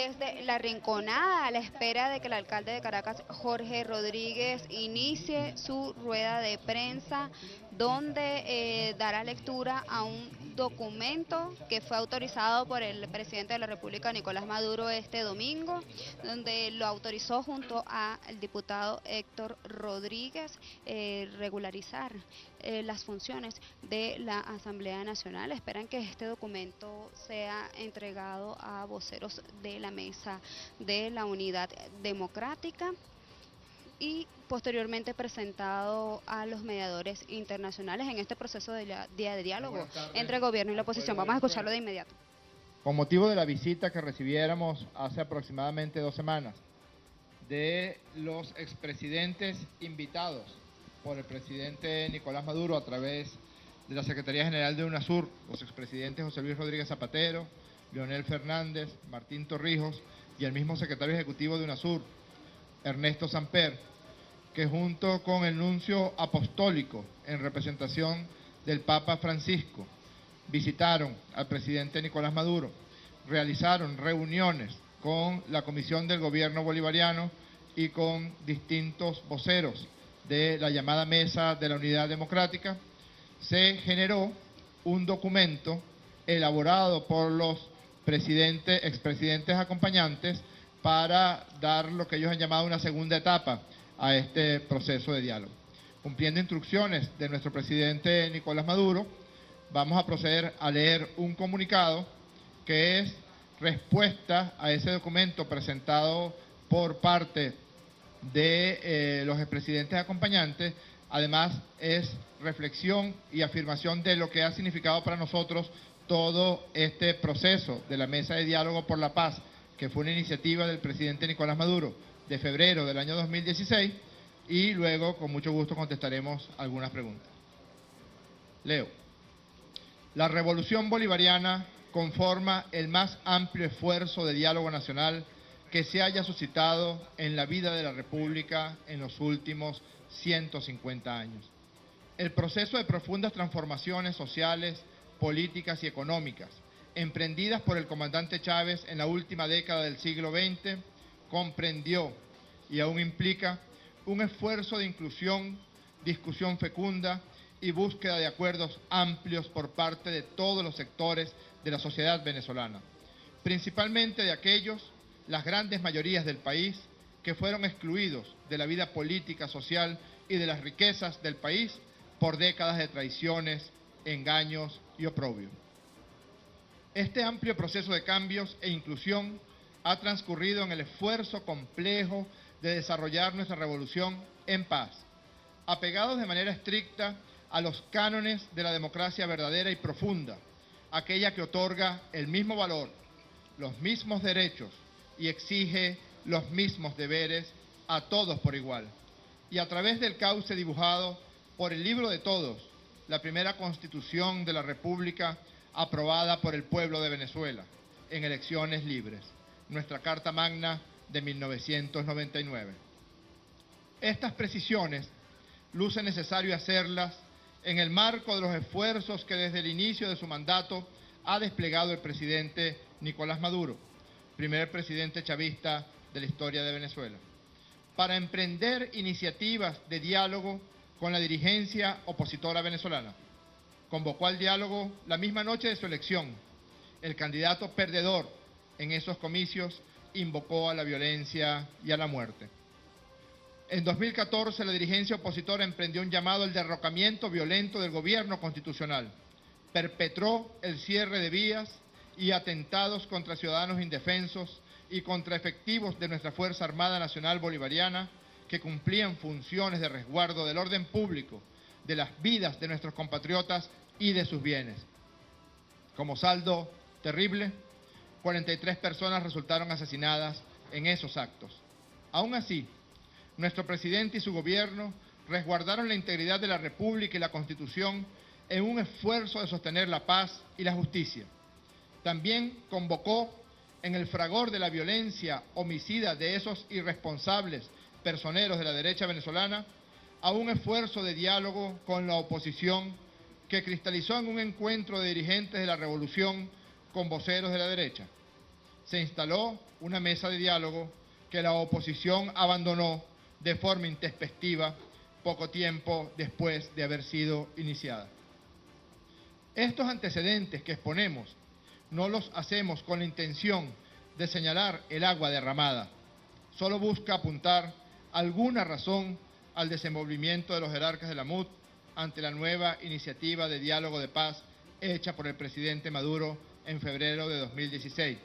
desde La Rinconada, a la espera de que el alcalde de Caracas, Jorge Rodríguez, inicie su rueda de prensa, donde dará lectura a un documento que fue autorizado por el presidente de la República, Nicolás Maduro, este domingo, donde lo autorizó junto al diputado Héctor Rodríguez regularizar las funciones de la Asamblea Nacional. Esperan que este documento sea entregado a voceros de la Mesa de la Unidad Democrática y posteriormente presentado a los mediadores internacionales en este proceso de diálogo entre el gobierno y la oposición. Vamos a escucharlo de inmediato. Con motivo de la visita que recibiéramos hace aproximadamente 2 semanas de los expresidentes invitados por el presidente Nicolás Maduro a través de la Secretaría General de UNASUR, los expresidentes José Luis Rodríguez Zapatero, Leonel Fernández, Martín Torrijos y el mismo secretario ejecutivo de UNASUR, Ernesto Samper, que junto con el nuncio apostólico en representación del Papa Francisco visitaron al presidente Nicolás Maduro, realizaron reuniones con la Comisión del Gobierno Bolivariano y con distintos voceros de la llamada Mesa de la Unidad Democrática. Se generó un documento elaborado por los expresidentes acompañantes para dar lo que ellos han llamado una segunda etapa a este proceso de diálogo. Cumpliendo instrucciones de nuestro presidente Nicolás Maduro, vamos a proceder a leer un comunicado que es respuesta a ese documento presentado por parte de los expresidentes acompañantes. Además, es reflexión y afirmación de lo que ha significado para nosotros todo este proceso de la Mesa de Diálogo por la Paz, que fue una iniciativa del presidente Nicolás Maduro de febrero del año 2016, y luego con mucho gusto contestaremos algunas preguntas. Leo. La Revolución Bolivariana conforma el más amplio esfuerzo de diálogo nacional que se haya suscitado en la vida de la República en los últimos 150 años. El proceso de profundas transformaciones sociales, políticas y económicas, emprendidas por el comandante Chávez en la última década del siglo XX, comprendió y aún implica un esfuerzo de inclusión, discusión fecunda y búsqueda de acuerdos amplios por parte de todos los sectores de la sociedad venezolana, principalmente de aquellos, las grandes mayorías del país, que fueron excluidos de la vida política, social y de las riquezas del país por décadas de traiciones, engaños y oprobio. Este amplio proceso de cambios e inclusión ha transcurrido en el esfuerzo complejo de desarrollar nuestra revolución en paz, apegados de manera estricta a los cánones de la democracia verdadera y profunda, aquella que otorga el mismo valor, los mismos derechos y exige los mismos deberes a todos por igual, y a través del cauce dibujado por el libro de todos, la primera Constitución de la República aprobada por el pueblo de Venezuela en elecciones libres, nuestra Carta Magna de 1999. Estas precisiones luce necesario hacerlas en el marco de los esfuerzos que desde el inicio de su mandato ha desplegado el presidente Nicolás Maduro, primer presidente chavista de la historia de Venezuela, para emprender iniciativas de diálogo con la dirigencia opositora venezolana. Convocó al diálogo la misma noche de su elección. El candidato perdedor en esos comicios invocó a la violencia y a la muerte. En 2014, la dirigencia opositora emprendió un llamado al derrocamiento violento del gobierno constitucional. Perpetró el cierre de vías y atentados contra ciudadanos indefensos y contra efectivos de nuestra Fuerza Armada Nacional Bolivariana que cumplían funciones de resguardo del orden público, de las vidas de nuestros compatriotas y de sus bienes. Como saldo terrible, 43 personas resultaron asesinadas en esos actos. Aún así, nuestro presidente y su gobierno resguardaron la integridad de la República y la Constitución en un esfuerzo de sostener la paz y la justicia. También convocó en el fragor de la violencia homicida de esos irresponsables personeros de la derecha venezolana a un esfuerzo de diálogo con la oposición que cristalizó en un encuentro de dirigentes de la revolución con voceros de la derecha. se instaló una mesa de diálogo que la oposición abandonó de forma intempestiva poco tiempo después de haber sido iniciada. Estos antecedentes que exponemos no los hacemos con la intención de señalar el agua derramada, solo busca apuntar alguna razón al desenvolvimiento de los jerarcas de la MUD ante la nueva iniciativa de diálogo de paz hecha por el presidente Maduro en febrero de 2016.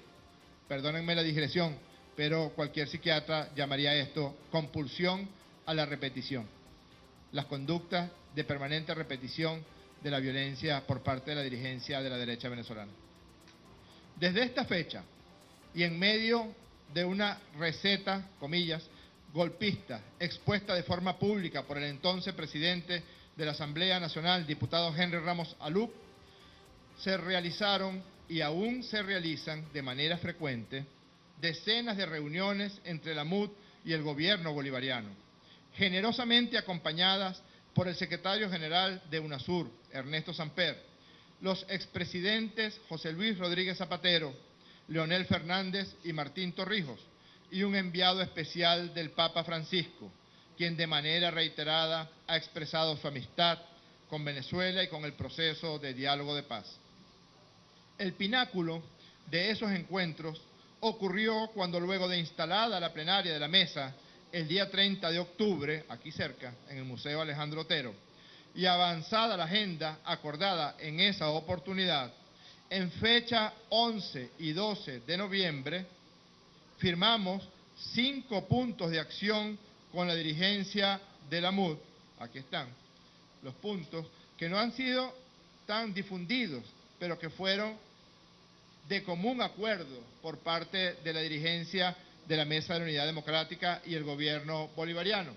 Perdónenme la digresión, pero cualquier psiquiatra llamaría esto compulsión a la repetición. Las conductas de permanente repetición de la violencia por parte de la dirigencia de la derecha venezolana. Desde esta fecha, y en medio de una receta, comillas, golpista, expuesta de forma pública por el entonces presidente de la Asamblea Nacional, diputado Henry Ramos Alup, se realizaron y aún se realizan de manera frecuente decenas de reuniones entre la MUD y el gobierno bolivariano, generosamente acompañadas por el secretario general de UNASUR, Ernesto Samper, los expresidentes José Luis Rodríguez Zapatero, Leonel Fernández y Martín Torrijos, y un enviado especial del Papa Francisco, quien de manera reiterada ha expresado su amistad con Venezuela y con el proceso de diálogo de paz. El pináculo de esos encuentros ocurrió cuando, luego de instalada la plenaria de la mesa el día 30 de octubre, aquí cerca, en el Museo Alejandro Otero, y avanzada la agenda acordada en esa oportunidad, en fecha 11 y 12 de noviembre, firmamos 5 puntos de acción con la dirigencia de la MUD. Aquí están los puntos que no han sido tan difundidos, pero que fueron de común acuerdo por parte de la dirigencia de la Mesa de la Unidad Democrática y el gobierno bolivariano.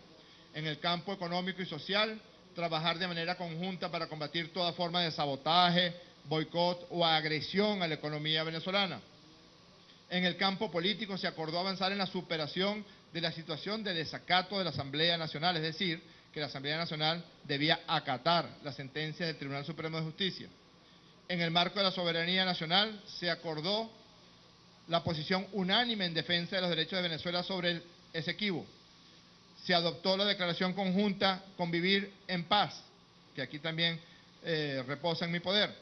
En el campo económico y social, trabajar de manera conjunta para combatir toda forma de sabotaje, boicot o agresión a la economía venezolana. En el campo político se acordó avanzar en la superación de la situación de desacato de la Asamblea Nacional, es decir, que la Asamblea Nacional debía acatar la sentencia del Tribunal Supremo de Justicia. En el marco de la soberanía nacional se acordó la posición unánime en defensa de los derechos de Venezuela sobre el Esequibo. Se adoptó la declaración conjunta Convivir en Paz, que aquí también reposa en mi poder,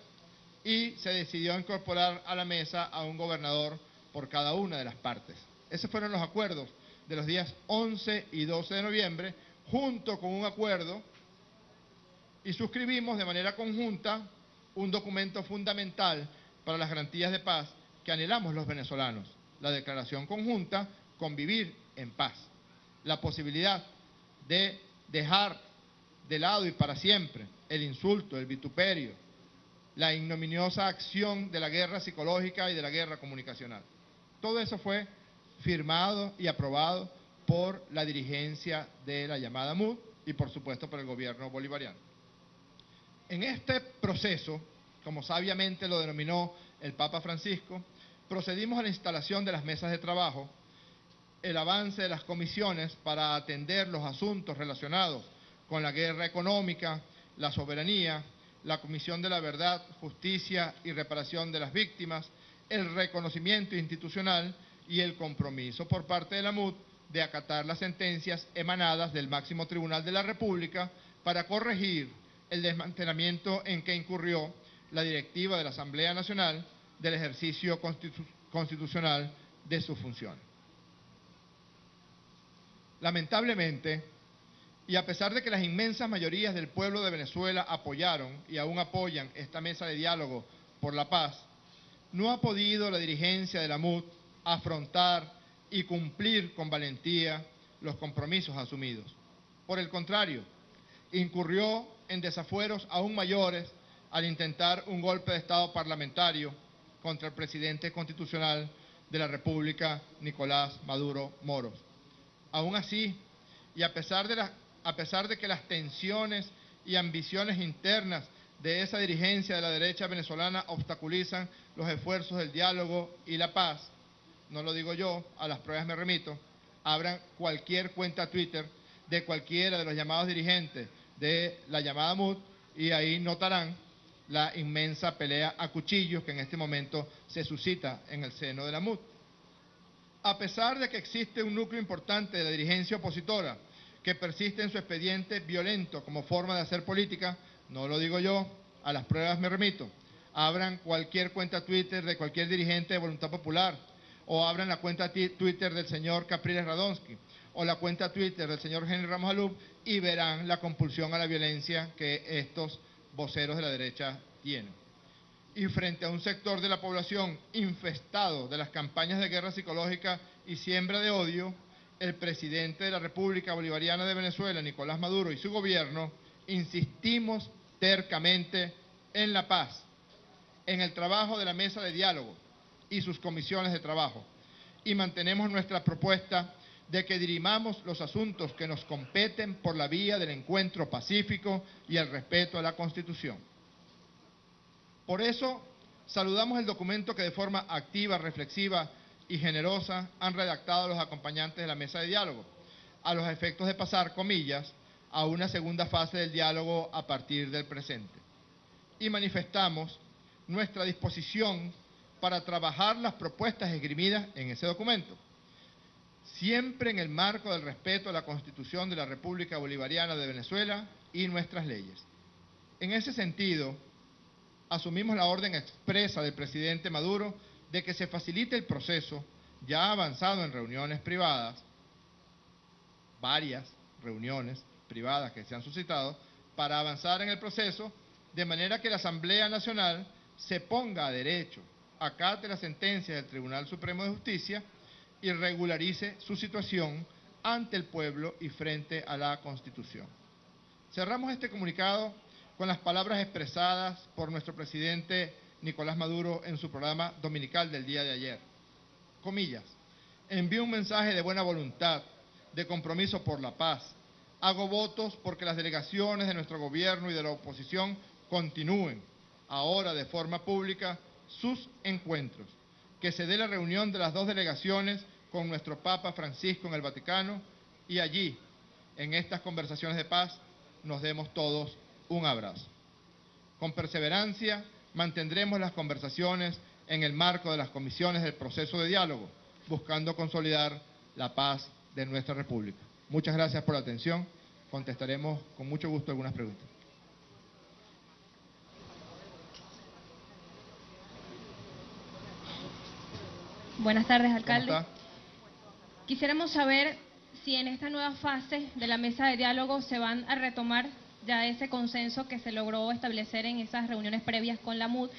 y se decidió incorporar a la mesa a un gobernador por cada una de las partes. Esos fueron los acuerdos de los días 11 y 12 de noviembre, junto con un acuerdo, y suscribimos de manera conjunta un documento fundamental para las garantías de paz que anhelamos los venezolanos, la declaración conjunta Convivir en Paz. La posibilidad de dejar de lado y para siempre el insulto, el vituperio, la ignominiosa acción de la guerra psicológica y de la guerra comunicacional. Todo eso fue firmado y aprobado por la dirigencia de la llamada MUD y por supuesto por el gobierno bolivariano. En este proceso, como sabiamente lo denominó el Papa Francisco, procedimos a la instalación de las mesas de trabajo, el avance de las comisiones para atender los asuntos relacionados con la guerra económica, la soberanía, la Comisión de la Verdad, Justicia y Reparación de las Víctimas, el reconocimiento institucional y el compromiso por parte de la MUD de acatar las sentencias emanadas del máximo tribunal de la República para corregir el desmantelamiento en que incurrió la directiva de la Asamblea Nacional del ejercicio constitucional de sus funciones. Lamentablemente, y a pesar de que las inmensas mayorías del pueblo de Venezuela apoyaron y aún apoyan esta mesa de diálogo por la paz, no ha podido la dirigencia de la MUD afrontar y cumplir con valentía los compromisos asumidos. Por el contrario, incurrió en desafueros aún mayores al intentar un golpe de Estado parlamentario contra el presidente constitucional de la República, Nicolás Maduro Moros. Aún así, y a pesar de que las tensiones y ambiciones internas de esa dirigencia de la derecha venezolana obstaculizan los esfuerzos del diálogo y la paz, no lo digo yo, a las pruebas me remito, abran cualquier cuenta Twitter de cualquiera de los llamados dirigentes de la llamada MUD y ahí notarán la inmensa pelea a cuchillos que en este momento se suscita en el seno de la MUD. A pesar de que existe un núcleo importante de la dirigencia opositora que persiste en su expediente violento como forma de hacer política, no lo digo yo, a las pruebas me remito. Abran cualquier cuenta Twitter de cualquier dirigente de Voluntad Popular, o abran la cuenta Twitter del señor Capriles Radonsky, o la cuenta Twitter del señor Henry Ramos Alub, y verán la compulsión a la violencia que estos voceros de la derecha tienen. Y frente a un sector de la población infestado de las campañas de guerra psicológica y siembra de odio, el presidente de la República Bolivariana de Venezuela, Nicolás Maduro, y su gobierno, insistimos tercamente en la paz, en el trabajo de la mesa de diálogo y sus comisiones de trabajo, y mantenemos nuestra propuesta de que dirimamos los asuntos que nos competen por la vía del encuentro pacífico y el respeto a la Constitución. Por eso, saludamos el documento que de forma activa, reflexiva y generosa han redactado los acompañantes de la mesa de diálogo, a los efectos de pasar, comillas, a una segunda fase del diálogo a partir del presente. Y manifestamos nuestra disposición para trabajar las propuestas esgrimidas en ese documento, siempre en el marco del respeto a la Constitución de la República Bolivariana de Venezuela y nuestras leyes. En ese sentido, asumimos la orden expresa del presidente Maduro de que se facilite el proceso, ya avanzado en reuniones privadas, varias reuniones privadas que se han suscitado, para avanzar en el proceso, de manera que la Asamblea Nacional se ponga a derecho, acate la sentencia del Tribunal Supremo de Justicia y regularice su situación ante el pueblo y frente a la Constitución. Cerramos este comunicado con las palabras expresadas por nuestro presidente Nicolás Maduro en su programa dominical del día de ayer. Comillas, envío un mensaje de buena voluntad, de compromiso por la paz. Hago votos porque las delegaciones de nuestro gobierno y de la oposición continúen, ahora de forma pública, sus encuentros. Que se dé la reunión de las dos delegaciones con nuestro Papa Francisco en el Vaticano y allí, en estas conversaciones de paz, nos demos todos un abrazo. Con perseverancia mantendremos las conversaciones en el marco de las comisiones del proceso de diálogo, buscando consolidar la paz de nuestra República. Muchas gracias por la atención. Contestaremos con mucho gusto algunas preguntas. Buenas tardes, alcalde. ¿Cómo está? Quisiéramos saber si en esta nueva fase de la mesa de diálogo se van a retomar ya ese consenso que se logró establecer en esas reuniones previas con la MUD,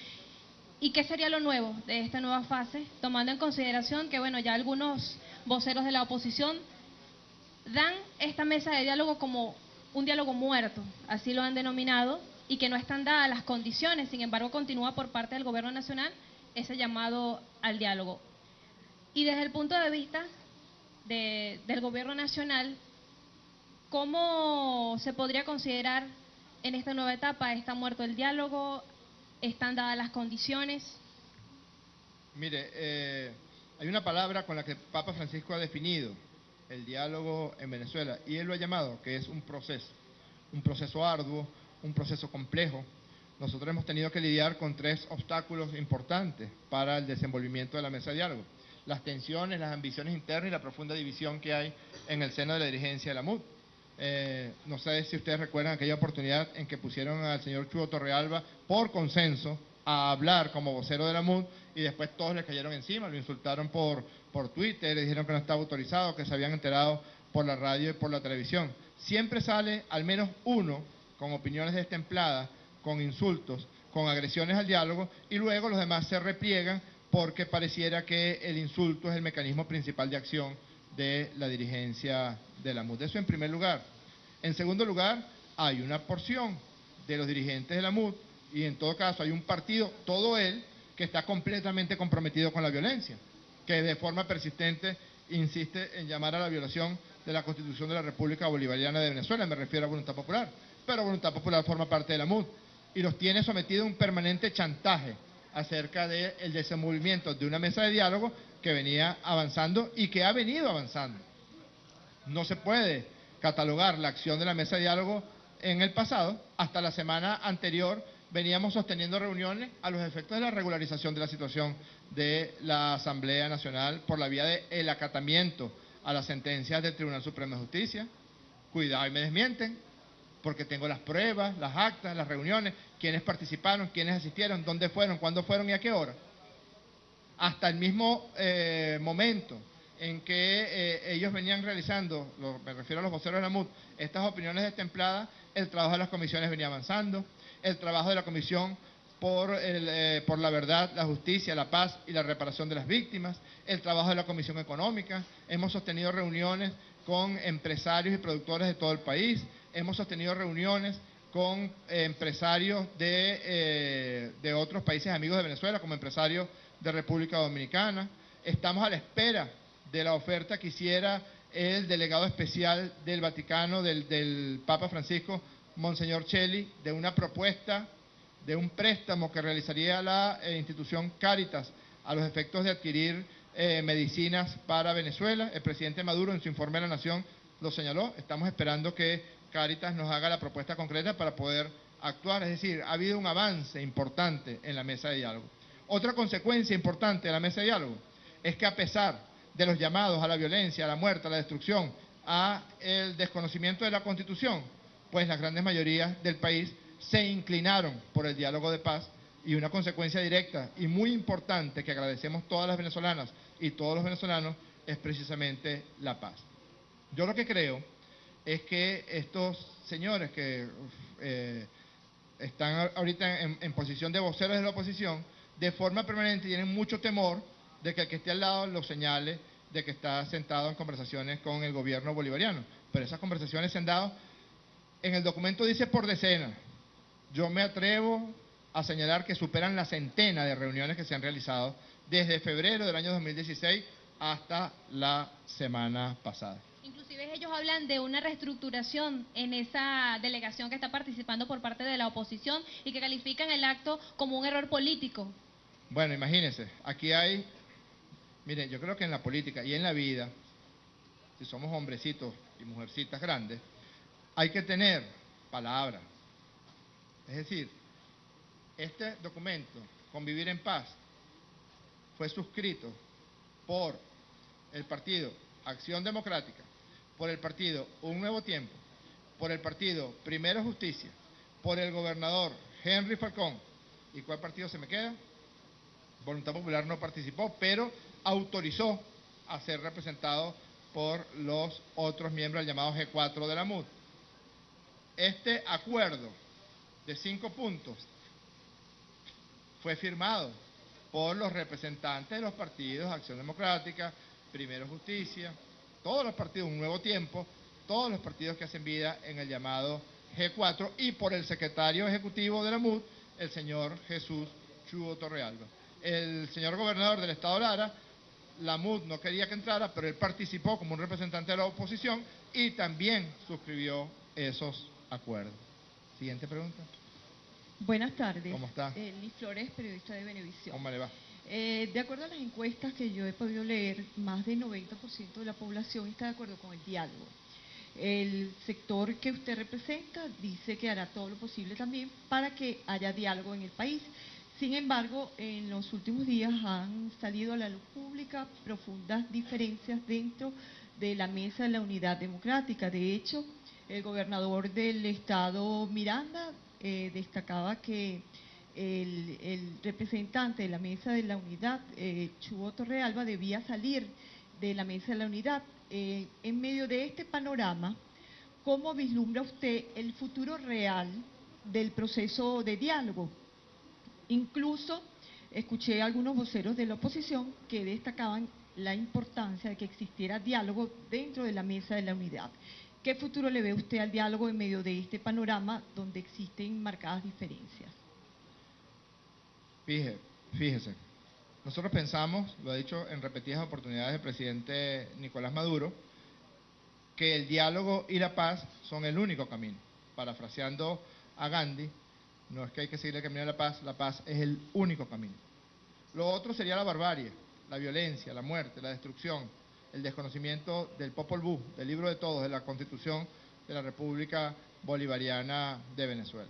y qué sería lo nuevo de esta nueva fase, tomando en consideración que, bueno, ya algunos voceros de la oposición dan esta mesa de diálogo como un diálogo muerto, así lo han denominado, y que no están dadas las condiciones. Sin embargo, continúa por parte del Gobierno Nacional ese llamado al diálogo. Y desde el punto de vista del Gobierno Nacional, ¿cómo se podría considerar en esta nueva etapa? ¿Está muerto el diálogo? ¿Están dadas las condiciones? Mire, hay una palabra con la que Papa Francisco ha definido el diálogo en Venezuela, y él lo ha llamado, que es un proceso arduo, un proceso complejo. Nosotros hemos tenido que lidiar con 3 obstáculos importantes para el desenvolvimiento de la mesa de diálogo: las tensiones, las ambiciones internas y la profunda división que hay en el seno de la dirigencia de la MUD. No sé si ustedes recuerdan aquella oportunidad en que pusieron al señor Chugo Torrealba por consenso a hablar como vocero de la MUD, y después todos le cayeron encima, lo insultaron por Twitter, le dijeron que no estaba autorizado, que se habían enterado por la radio y por la televisión. Siempre sale al menos uno con opiniones destempladas, con insultos, con agresiones al diálogo, y luego los demás se repliegan porque pareciera que el insulto es el mecanismo principal de acción de la dirigencia de la MUD. Eso en primer lugar. En segundo lugar, hay una porción de los dirigentes de la MUD, y en todo caso hay un partido, todo él, que está completamente comprometido con la violencia, que de forma persistente insiste en llamar a la violación de la Constitución de la República Bolivariana de Venezuela. Me refiero a Voluntad Popular, pero Voluntad Popular forma parte de la MUD y los tiene sometidos a un permanente chantaje acerca del desenvolvimiento de una mesa de diálogo que venía avanzando y que ha venido avanzando. No se puede catalogar la acción de la mesa de diálogo en el pasado hasta la semana anterior veníamos sosteniendo reuniones a los efectos de la regularización de la situación de la Asamblea Nacional por la vía del acatamiento a las sentencias del Tribunal Supremo de Justicia. Cuidado y me desmienten, porque tengo las pruebas, las actas, las reuniones, quiénes participaron, quiénes asistieron, dónde fueron, cuándo fueron y a qué hora. Hasta el mismo momento en que ellos venían realizando, me refiero a los voceros de la MUD, estas opiniones destempladas, el trabajo de las comisiones venía avanzando, el trabajo de la Comisión por la verdad, la justicia, la paz y la reparación de las víctimas, el trabajo de la Comisión Económica, hemos sostenido reuniones con empresarios y productores de todo el país, hemos sostenido reuniones con empresarios de otros países amigos de Venezuela, como empresarios de República Dominicana. Estamos a la espera de la oferta que hiciera el delegado especial del Vaticano, del Papa Francisco, Monseñor Celli, de una propuesta de un préstamo que realizaría la institución Cáritas a los efectos de adquirir medicinas para Venezuela. El presidente Maduro en su informe a la Nación lo señaló. Estamos esperando que Cáritas nos haga la propuesta concreta para poder actuar. Es decir, ha habido un avance importante en la mesa de diálogo. Otra consecuencia importante de la mesa de diálogo es que, a pesar de los llamados a la violencia, a la muerte, a la destrucción, a el desconocimiento de la Constitución, pues las grandes mayorías del país se inclinaron por el diálogo de paz, y una consecuencia directa y muy importante que agradecemos todas las venezolanas y todos los venezolanos es precisamente la paz. Yo lo que creo es que estos señores que están ahorita en posición de voceros de la oposición, de forma permanente tienen mucho temor de que el que esté al lado lo señale de que está sentado en conversaciones con el gobierno bolivariano. Pero esas conversaciones se han dado, en el documento dice por decenas. Yo me atrevo a señalar que superan la centena de reuniones que se han realizado desde febrero del año 2016 hasta la semana pasada. Inclusive ellos hablan de una reestructuración en esa delegación que está participando por parte de la oposición y que califican el acto como un error político. Bueno, imagínense, aquí hay, miren, yo creo que en la política y en la vida, si somos hombrecitos y mujercitas grandes, hay que tener palabra. Es decir, este documento, Convivir en Paz, fue suscrito por el partido Acción Democrática, por el partido Un Nuevo Tiempo, por el partido Primero Justicia, por el gobernador Henry Falcón. ¿Y cuál partido se me queda? Voluntad Popular no participó, pero autorizó a ser representado por los otros miembros del llamado G4 de la MUD. Este acuerdo de 5 puntos fue firmado por los representantes de los partidos Acción Democrática, Primero Justicia, todos los partidos Un Nuevo Tiempo, todos los partidos que hacen vida en el llamado G4 y por el secretario ejecutivo de la MUD, el señor Jesús Chuo Torrealba. El señor gobernador del estado Lara, la MUD no quería que entrara, pero él participó como un representante de la oposición y también suscribió esos acuerdos. Siguiente pregunta. Buenas tardes. ¿Cómo está? Liz Flores, periodista de Venevisión. ¿Cómo le va? De acuerdo a las encuestas que yo he podido leer, más del 90% de la población está de acuerdo con el diálogo. El sector que usted representa dice que hará todo lo posible también para que haya diálogo en el país. Sin embargo, en los últimos días han salido a la luz pública profundas diferencias dentro de la Mesa de la Unidad Democrática. De hecho, el gobernador del estado Miranda destacaba que el representante de la Mesa de la Unidad, Chuo Torrealba, debía salir de la Mesa de la Unidad. En medio de este panorama, ¿cómo vislumbra usted el futuro real del proceso de diálogo? Incluso escuché a algunos voceros de la oposición que destacaban la importancia de que existiera diálogo dentro de la Mesa de la Unidad. ¿Qué futuro le ve usted al diálogo en medio de este panorama donde existen marcadas diferencias? Fíjese, nosotros pensamos, lo ha dicho en repetidas oportunidades el presidente Nicolás Maduro, que el diálogo y la paz son el único camino. Parafraseando a Gandhi, no es que hay que seguir el camino de la paz es el único camino. Lo otro sería la barbarie, la violencia, la muerte, la destrucción, el desconocimiento del Popol Vuh, del libro de todos, de la Constitución de la República Bolivariana de Venezuela.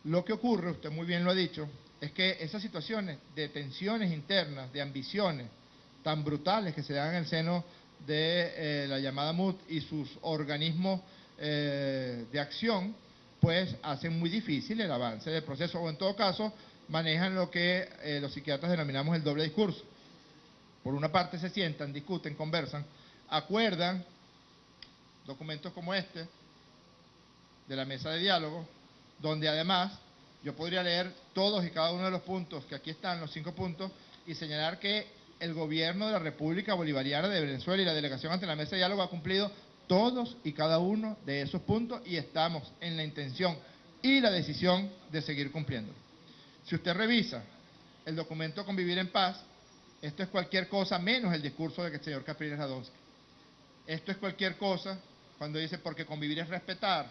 Lo que ocurre, usted muy bien lo ha dicho, es que esas situaciones de tensiones internas, de ambiciones tan brutales que se dan en el seno de la llamada MUD y sus organismos de acción, pues hacen muy difícil el avance del proceso, o en todo caso manejan lo que los psiquiatras denominamos el doble discurso. Por una parte se sientan, discuten, conversan, acuerdan documentos como este de la mesa de diálogo, donde además yo podría leer todos y cada uno de los puntos que aquí están, los 5 puntos, y señalar que el gobierno de la República Bolivariana de Venezuela y la delegación ante la mesa de diálogo ha cumplido todos y cada uno de esos puntos y estamos en la intención y la decisión de seguir cumpliendo. Si usted revisa el documento Convivir en Paz, esto es cualquier cosa menos el discurso del señor Capriles Radonsky. Esto es cualquier cosa cuando dice porque convivir es respetar,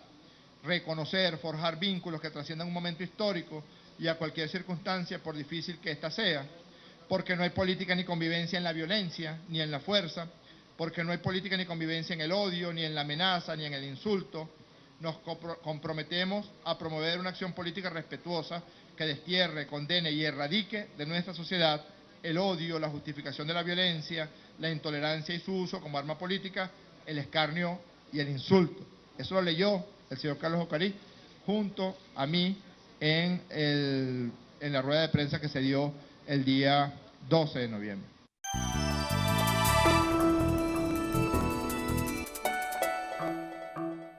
reconocer, forjar vínculos que trasciendan un momento histórico y a cualquier circunstancia, por difícil que ésta sea, porque no hay política ni convivencia en la violencia, ni en la fuerza, porque no hay política ni convivencia en el odio, ni en la amenaza, ni en el insulto. Nos comprometemos a promover una acción política respetuosa que destierre, condene y erradique de nuestra sociedad el odio, la justificación de la violencia, la intolerancia y su uso como arma política, el escarnio y el insulto. Eso lo leyó el señor Carlos Ocarí junto a mí en la rueda de prensa que se dio el día 12 de noviembre.